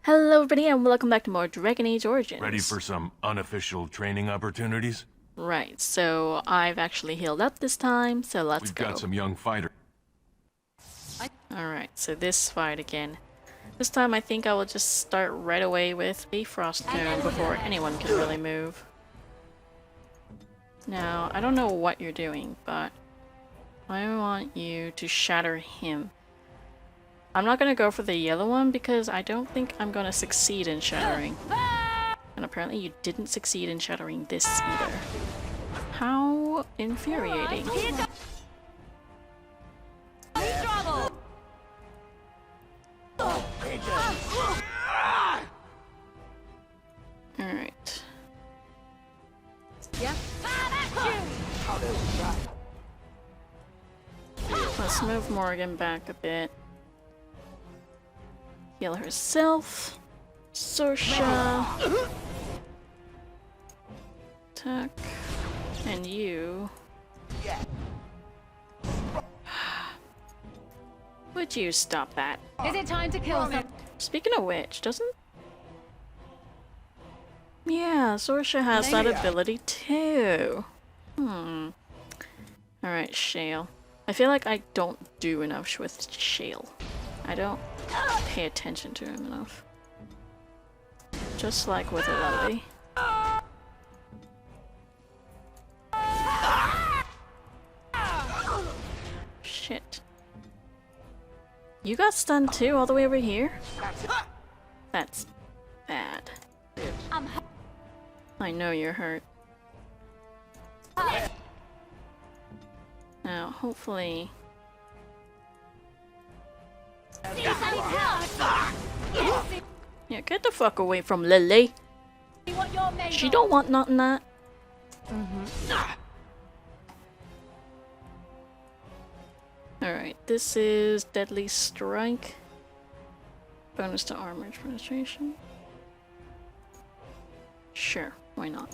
Hello everybody and welcome back to more Dragon Age Origins. Ready for some unofficial training opportunities? Right, so I've actually healed up this time, so let's We've go. got some young fighters. Alright, so this fight again. This time I think I will just start right away with a Frost Cone before anyone can really move. Now, I don't know what you're doing, but I want you to shatter him. I'm not gonna go for the yellow one because I don't think I'm gonna succeed in shattering. And apparently you didn't succeed in shattering this either. How infuriating. Alright. Let's move Morgan back a bit. Heal herself. Sorsha. Attack. And you. Would you stop that? Is it time to kill them? Speaking of which, doesn't... Yeah, Sorsha has that ability too. Alright, Shale. I feel like I don't do enough with Shale. I don't pay attention to him enough. Just like with Lily. Shit. You got stunned too, all the way over here? That's bad. I know you're hurt. Now, hopefully... Yeah, get the fuck away from Lily. She don't want nothing that. Alright, this is Deadly Strike. Bonus to armor penetration. Sure, why not?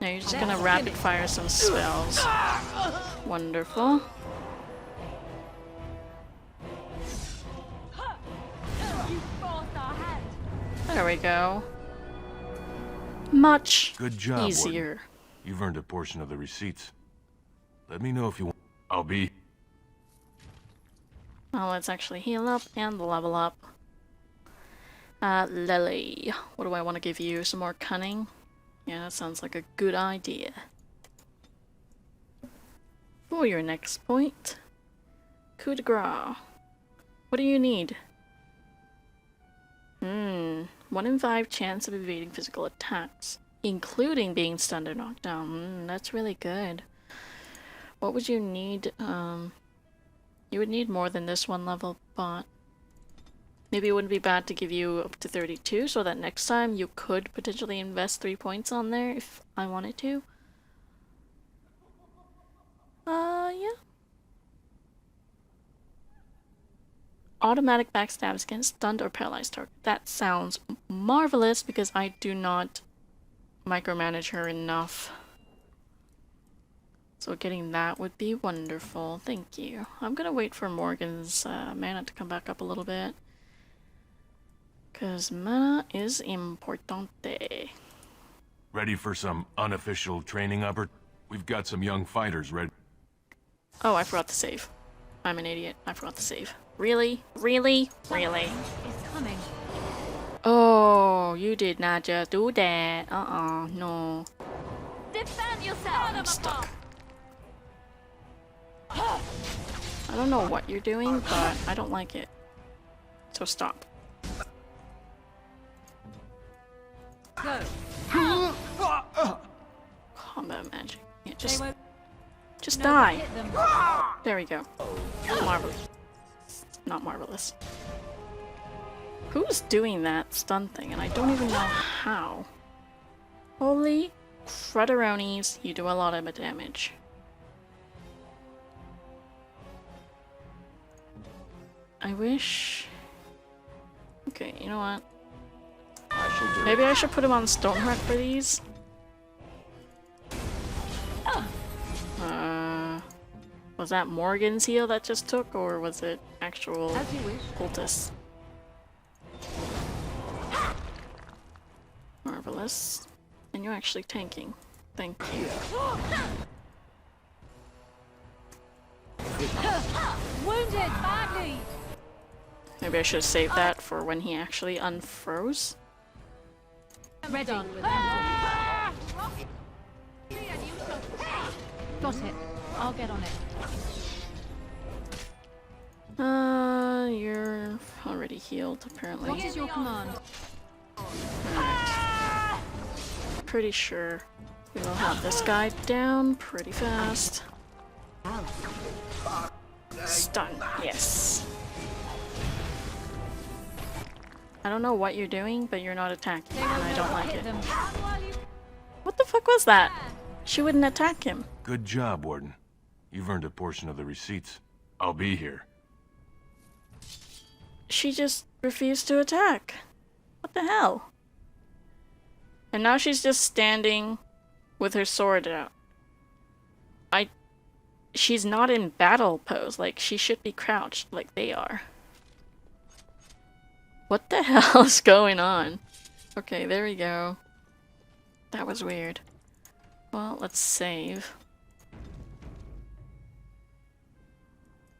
Now you're just gonna rapid fire some spells. Wonderful. There we go. Much Good job, easier. Warden. You've earned a portion of the receipts. Let me know if you want. I'll be... Well, let's actually heal up and level up. Lily. What do I want to give you? Some more cunning? Yeah, that sounds like a good idea. For your next point, coup de grace. What do you need? 1 in 5 chance of evading physical attacks, including being stunned or knocked down. That's really good. What would you need? You would need more than this one level, but maybe it wouldn't be bad to give you up to 32 so that next time you could potentially invest 3 points on there if I wanted to. Yeah. Automatic backstabs against stunned or paralyzed target. That sounds marvelous because I do not micromanage her enough. So getting that would be wonderful. Thank you. I'm gonna wait for Morgan's mana to come back up a little bit. Because mana is importante. Ready for some unofficial training We've got some young fighters ready. Oh, I forgot to save. I'm an idiot. I forgot to save. Really? Really? Really? It's coming. Oh, you did not just do that. No. Defend yourself. I'm stuck. I don't know what you're doing, but I don't like it. So stop. Go. Combat magic. Yeah, just No, die. hit them. There we go. Marvelous. Not marvelous. Who's doing that stun thing? And I don't even know how. Holy frutteronis, you do a lot of damage. I wish... Okay, you know what? Maybe I should put him on Stoneheart for these. Was that Morgan's heal that just took, or was it actual As you wish. cultists? Marvelous. And you're actually tanking. Thank you. Wounded badly. Maybe I should have saved that for when he actually unfroze. Ready. Got it. I'll get on it. You're already healed, apparently. What is your command? Alright. Pretty sure we will have this guy down pretty fast. Stun, yes. I don't know what you're doing, but you're not attacking, and I don't like it. What the fuck was that? She wouldn't attack him. Good job, Warden. You've earned a portion of the receipts. I'll be here. She just refused to attack. What the hell? And now she's just standing with her sword out. She's not in battle pose. Like, she should be crouched like they are. What the hell is going on? Okay, there we go. That was weird. Well, let's save.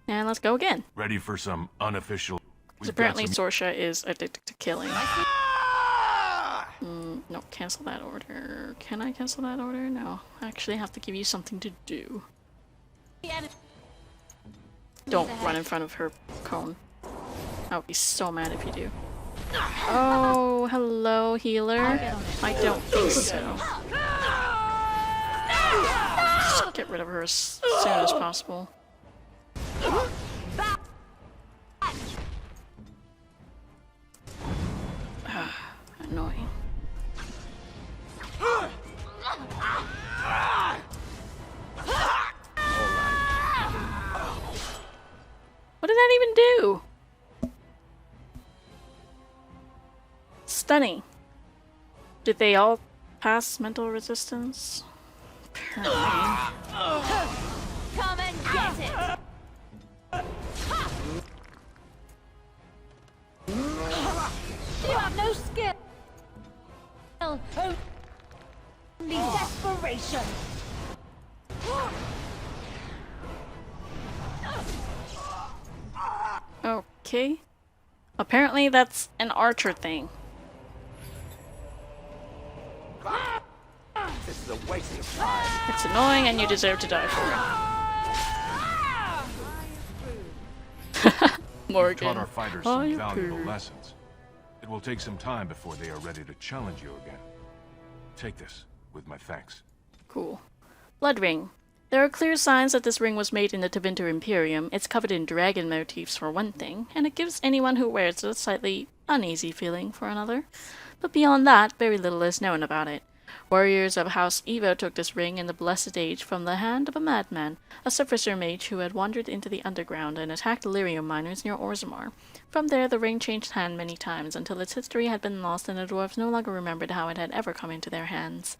And let's go again. Ready for some unofficial... Because apparently Sorsha is addicted to killing. No, cancel that order. Can I cancel that order? No. I actually have to give you something to do. Don't run in front of her cone. I would be so mad if you do. Oh, hello, healer. I don't think so. Just get rid of her as soon as possible. Annoying. What did that even do? Stunning. Did they all pass mental resistance? Apparently. Come and get it. You have no skill. Only desperation. Okay. Apparently that's an archer thing. This is a waste of time. It's annoying and you deserve to die for it. Morgan. Taught our fighters Oh, some you valuable poo. lessons. It will take some time before they are ready to challenge you again. Take this, with my thanks. Cool. Blood ring. There are clear signs that this ring was made in the Tevinter Imperium. It's covered in dragon motifs for one thing, and it gives anyone who wears it a slightly uneasy feeling for another. But beyond that, very little is known about it. Warriors of House Evo took this ring in the Blessed Age from the hand of a madman, a surfacer mage who had wandered into the underground and attacked Lyrium miners near Orzammar. From there, the ring changed hand many times until its history had been lost and the dwarves no longer remembered how it had ever come into their hands.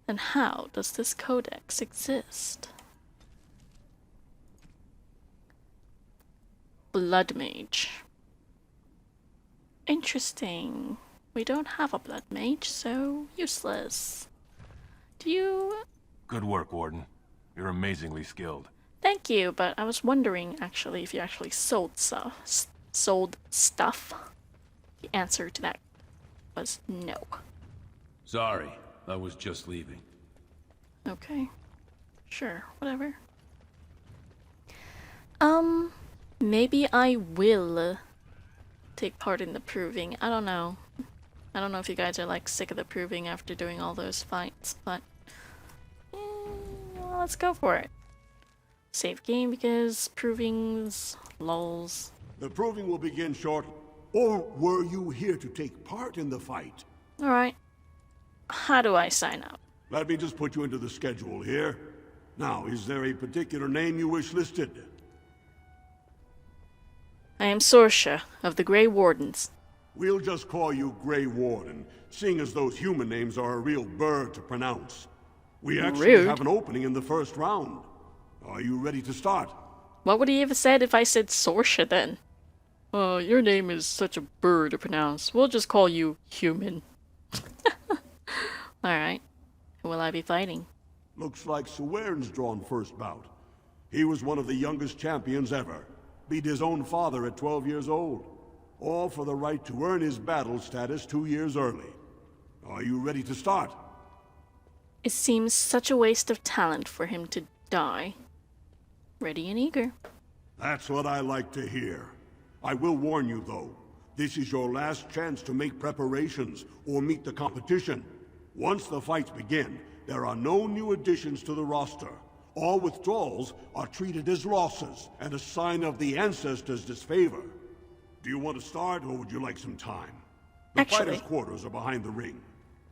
Then how does this codex exist? Blood mage. Interesting. We don't have a blood mage, so useless. Do you... Good work, Warden. You're amazingly skilled. Thank you, but I was wondering, actually, if you actually sold stuff. Sold stuff? The answer to that was no. Sorry, I was just leaving. Okay. Sure, whatever. Maybe I will take part in the proving. I don't know. I don't know if you guys are like sick of the proving after doing all those fights, but well, let's go for it. Save game because provings, lols. The proving will begin shortly. Or were you here to take part in the fight? Alright. How do I sign up? Let me just put you into the schedule here. Now, is there a particular name you wish listed? I am Sorsha of the Grey Wardens. We'll just call you Grey Warden, seeing as those human names are a real burr to pronounce. We actually Rude. have an opening in the first round. Are you ready to start? What would he have said if I said Sorsha then? Your name is such a bird to pronounce. We'll just call you human. Alright. Who will I be fighting? Looks like Sinovera's drawn first bout. He was one of the youngest champions ever. Beat his own father at 12 years old. All for the right to earn his battle status 2 years early. Are you ready to start? It seems such a waste of talent for him to die. Ready and eager. That's what I like to hear. I will warn you, though. This is your last chance to make preparations or meet the competition. Once the fights begin, there are no new additions to the roster. All withdrawals are treated as losses and a sign of the ancestors' disfavor. Do you want to start, or would you like some time? The fighters' quarters are behind the ring.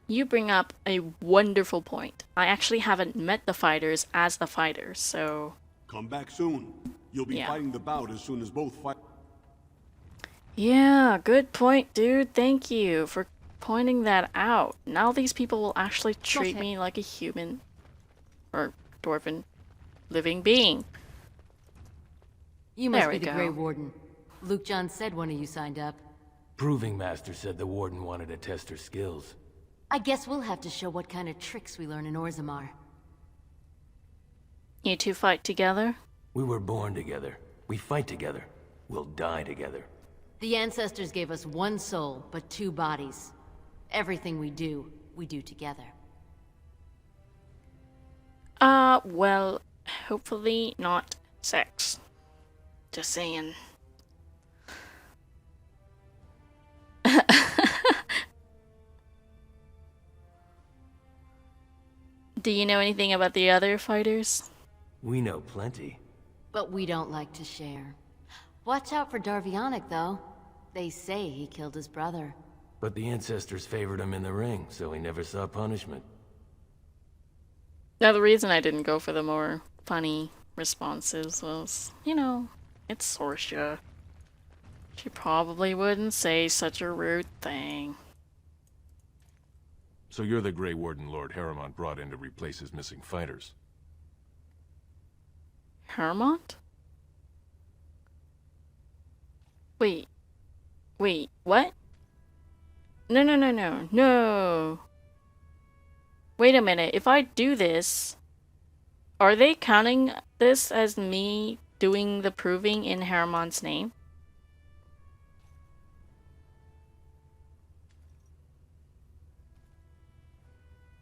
You bring up a wonderful point. I actually haven't met the fighters as the fighters, so... Come back soon. You'll be fighting the bout as soon as both fight. Yeah, good point, dude. Thank you for pointing that out. Now these people will actually treat me like a human. Or dwarven living being. You must be the Grey Warden. Luke John said one of you signed up. Proving Master said the Warden wanted to test her skills. I guess we'll have to show what kind of tricks we learn in Orzammar. You two fight together? We were born together. We fight together. We'll die together. The ancestors gave us one soul, but 2 bodies. Everything we do together. Well, hopefully not sex. Just saying. Do you know anything about the other fighters? We know plenty. But we don't like to share. Watch out for Darvionic, though. They say he killed his brother. But the ancestors favored him in the ring, so he never saw punishment. Now, the reason I didn't go for the more funny responses was, you know, it's Sorsha. She probably wouldn't say such a rude thing. So you're the Grey Warden Lord Harrimont brought in to replace his missing fighters. Harrimont? Wait, what? No. Wait a minute, if I do this, are they counting this as me doing the proving in Harrimont's name?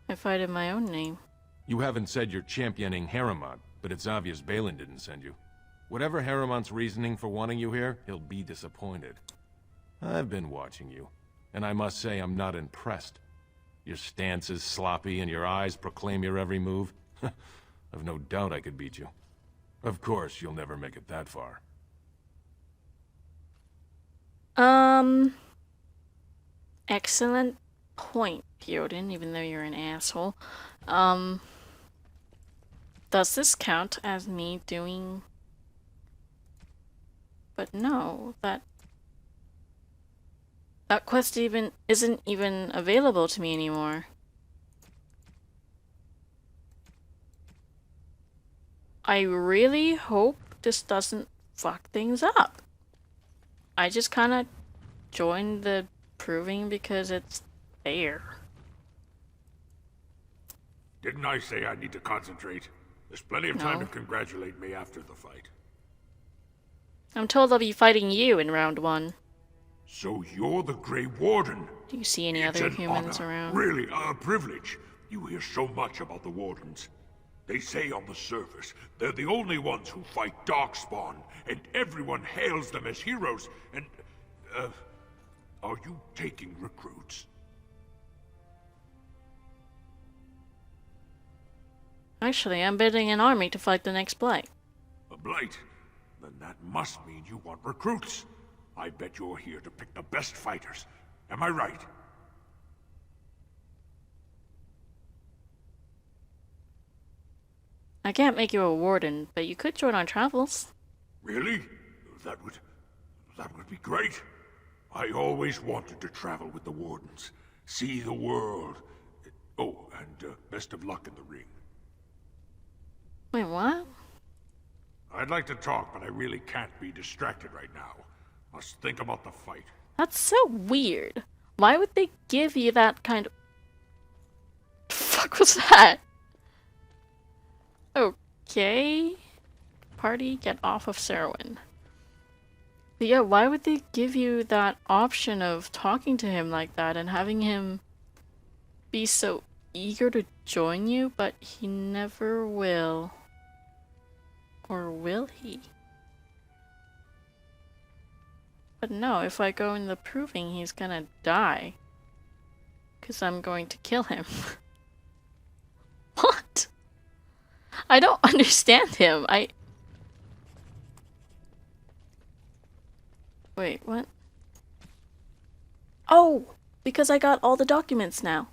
I fight in my own name. You haven't said you're championing Harrimont, but it's obvious Balin didn't send you. Whatever Harrimont's reasoning for wanting you here, he'll be disappointed. I've been watching you, and I must say I'm not impressed. Your stance is sloppy and your eyes proclaim your every move. I've no doubt I could beat you. Of course, you'll never make it that far. Excellent point, Theoden, even though you're an asshole. Does this count as me doing... But no, that quest isn't even available to me anymore. I really hope this doesn't fuck things up. I just kind of joined the proving because it's there. Didn't I say I need to concentrate? There's plenty of time to congratulate me after the fight. I'm told I'll be fighting you in round 1. So you're the Grey Warden? Do you see any It's other an humans honor, around? really a privilege. You hear so much about the Wardens. They say on the surface they're the only ones who fight Darkspawn, and everyone hails them as heroes, and... are you taking recruits? Actually, I'm building an army to fight the next blight. A blight? Then that must mean you want recruits. I bet you're here to pick the best fighters. Am I right? I can't make you a warden, but you could join our travels. Really? That would be great. I always wanted to travel with the Wardens. See the world. Oh, and best of luck in the ring. Wait, what? I'd like to talk, but I really can't be distracted right now. Must think about the fight. That's so weird. Why would they give you that kind of... Fuck was that? Okay. Party, get off of Serwyn. But yeah, why would they give you that option of talking to him like that and having him be so eager to join you, but he never will? Or will he? But no, if I go in the proving, he's gonna die. 'Cause I'm going to kill him. What? I don't understand him. Wait, what? Oh! Because I got all the documents now.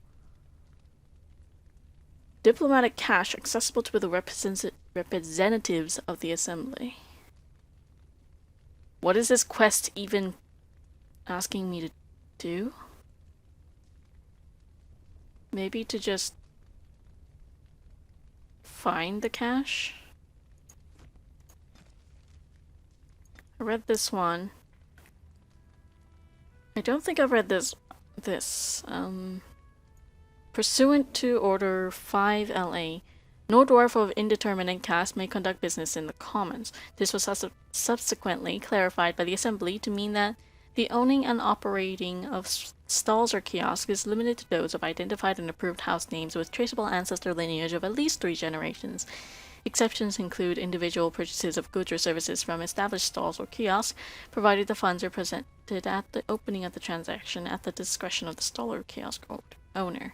Diplomatic cash accessible to the representatives of the Assembly. What is this quest even asking me to do? Maybe to just find the cash? I read this one. I don't think I've read this. Pursuant to Order 5LA, no dwarf of indeterminate caste may conduct business in the Commons. This was subsequently clarified by the Assembly to mean that the owning and operating of stalls or kiosks is limited to those of identified and approved house names with traceable ancestor lineage of at least 3 generations. Exceptions include individual purchases of goods or services from established stalls or kiosks, provided the funds are presented at the opening of the transaction at the discretion of the stall or kiosk owner.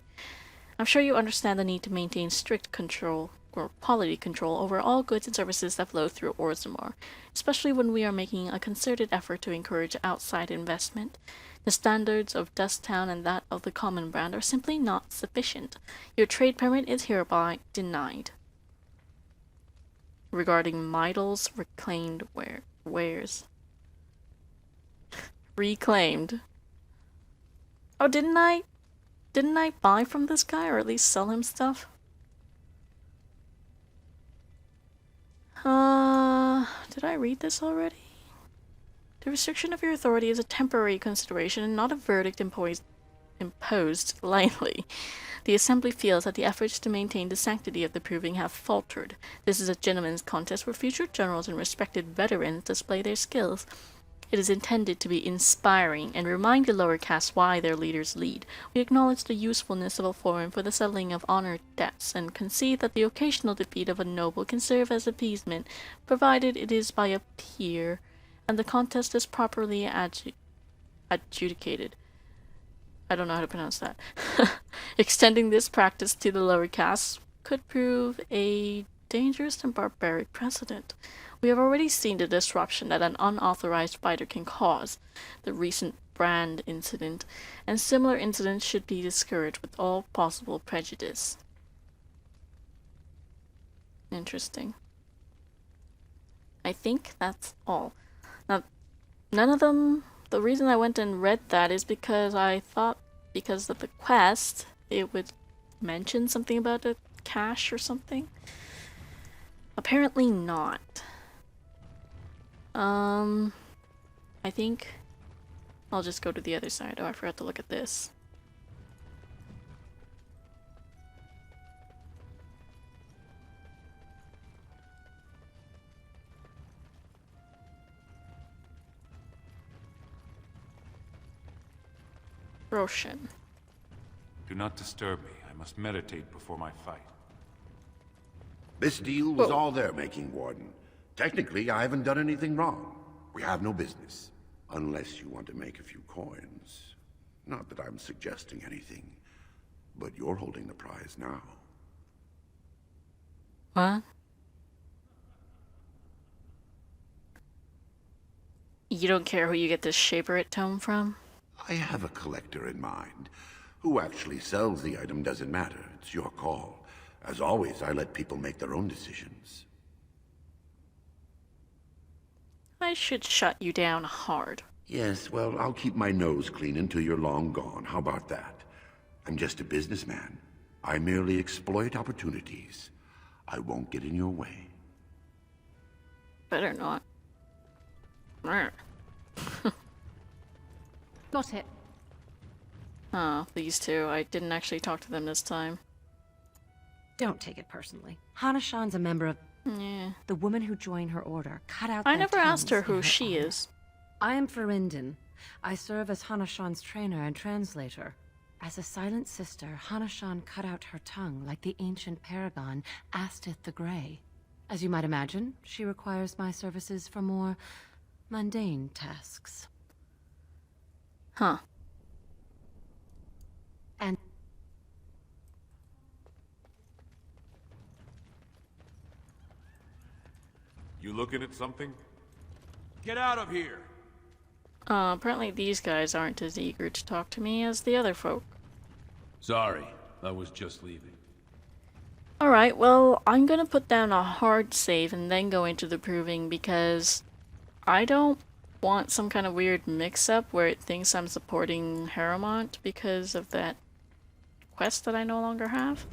I'm sure you understand the need to maintain strict control or quality control over all goods and services that flow through Orzammar, especially when we are making a concerted effort to encourage outside investment. The standards of Dust Town and that of the Common Brand are simply not sufficient. Your trade permit is hereby denied. Regarding Mydal's reclaimed wares. Reclaimed. Oh, didn't I buy from this guy, or at least sell him stuff? Did I read this already? The restriction of your authority is a temporary consideration and not a verdict imposed lightly. The Assembly feels that the efforts to maintain the sanctity of the proving have faltered. This is a gentleman's contest where future generals and respected veterans display their skills. It is intended to be inspiring and remind the lower castes why their leaders lead. We acknowledge the usefulness of a forum for the settling of honored debts, and concede that the occasional defeat of a noble can serve as appeasement, provided it is by a peer, and the contest is properly adjudicated. I don't know how to pronounce that. Extending this practice to the lower castes could prove a dangerous and barbaric precedent. We have already seen the disruption that an unauthorized fighter can cause, the recent Brand incident, and similar incidents should be discouraged with all possible prejudice. Interesting. I think that's all. Now, none of them, the reason I went and read that is because I thought because of the quest, it would mention something about a cache or something. Apparently not. I think I'll just go to the other side. Oh, I forgot to look at this. Roshan. Do not disturb me. I must meditate before my fight. This deal was all their making, Warden. Technically, I haven't done anything wrong. We have no business. Unless you want to make a few coins. Not that I'm suggesting anything. But you're holding the prize now. What? You don't care who you get this Shaperate tome from? I have a collector in mind. Who actually sells the item doesn't matter. It's your call. As always, I let people make their own decisions. I should shut you down hard. Yes, well, I'll keep my nose clean until you're long gone. How about that? I'm just a businessman. I merely exploit opportunities. I won't get in your way. Better not. Brr. Got it. Oh, these two. I didn't actually talk to them this time. Don't take it personally. Hana-shan's a member of Yeah. the woman who joined her order. Cut out I their never asked her tongues in who she honor. is. I am Ferelden. I serve as Hana-shan's trainer and translator. As a silent sister, Hana-shan cut out her tongue like the ancient paragon Astith the Grey. As you might imagine, she requires my services for more mundane tasks. Huh. And You looking at something? Get out of here! Apparently these guys aren't as eager to talk to me as the other folk. Sorry, I was just leaving. Alright, well, I'm gonna put down a hard save and then go into the proving because I don't want some kind of weird mix-up where it thinks I'm supporting Harrowmont because of that quest that I no longer have.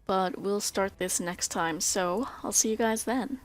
But we'll start this next time, so I'll see you guys then.